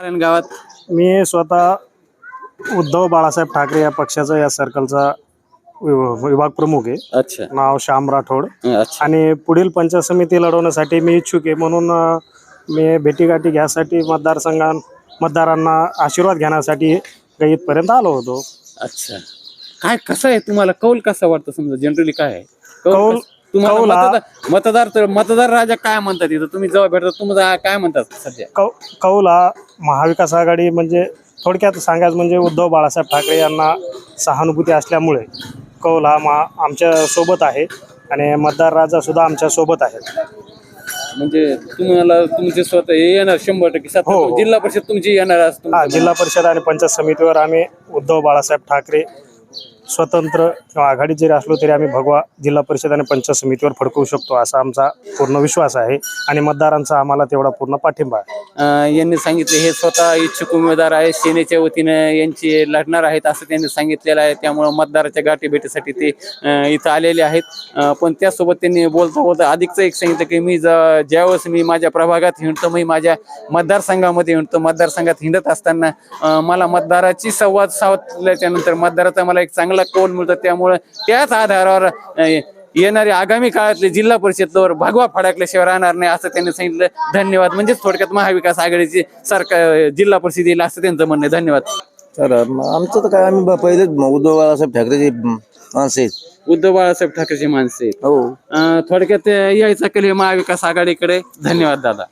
गावात मी स्वतः उद्धव बाळासाहेब ठाकरे या पक्षाचा या सर्कलचा विभाग प्रमुख आहे. अच्छा नाव श्याम राठोड. अच्छा आणि पुढील पंचायत समिती लढवण्यासाठी मी इच्छुक आहे. म्हणून मी भेटीगाठी घ्यासाठी मतदारांना आशीर्वाद घेण्यासाठी इथपर्यंत आलो होतो. अच्छा काय कसं आहे तुम्हाला कौल कसा वाटतं समजा जनरली काय आहे कौल तुम्हाला मतदार राजा काय म्हणतात इथं तुम्ही जेव्हा भेटता तुम्हाला काय म्हणतात सध्या कौल हा महाविकास आघाडी म्हणजे थोडक्यात सांगायचं म्हणजे उद्धव बाळासाहेब ठाकरे यांना सहानुभूती असल्यामुळे कौल हा आमच्या सोबत आहे आणि मतदार राजा सुद्धा आमच्या सोबत आहेत. म्हणजे तुम्हाला तुमचे स्वतः हे येणार 100% हो. जिल्हा परिषद तुमची येणार असतो. जिल्हा परिषद आणि पंचायत समितीवर आम्ही उद्धव बाळासाहेब ठाकरे स्वतंत्र किंवा आघाडीत जरी असलो तरी आम्ही भगवा जिल्हा परिषद आणि पंचायत समितीवर फडकवू शकतो असा आमचा पूर्ण विश्वास आहे आणि मतदारांचा आम्हाला तेवढा पूर्ण पाठिंबा आहे. यांनी सांगितले हे स्वतः इच्छुक उमेदवार आहेत सेनेच्या वतीने यांची लढणार आहेत असं त्यांनी सांगितलेलं आहे. त्यामुळे मतदाराच्या गाठीभेटीसाठी ते इथं आलेले आहेत. पण त्यासोबत त्यांनी बोलता अधिकचं एक सांगितलं की मी ज्यावेळेस मी माझ्या प्रभागात हिंडतो मी माझ्या मतदारसंघामध्ये हिंडतो मतदारसंघात हिंडत असताना मला मतदाराची संवाद साधल्याच्या नंतर मतदाराचा मला एक चांगला कौल मिळतो. त्यामुळे त्याच आधारावर येणारी आगामी काळातले जिल्हा परिषदवर भगवा फडकल्याशिवाय राहणार नाही असं त्यांनी सांगितलं. धन्यवाद. म्हणजेच थोडक्यात महाविकास आघाडीची सरकार जिल्हा परिषद येईल असं त्यांचं म्हणणं आहे. धन्यवाद. तर आमचं तर काय आम्ही पहिलेच उद्धव बाळासाहेब ठाकरेचे माणसं आहेत. उद्धव बाळासाहेब ठाकरेची माणसं आहेत. हो थोडक्यात यायचं केले महाविकास आघाडीकडे. धन्यवाद दादा.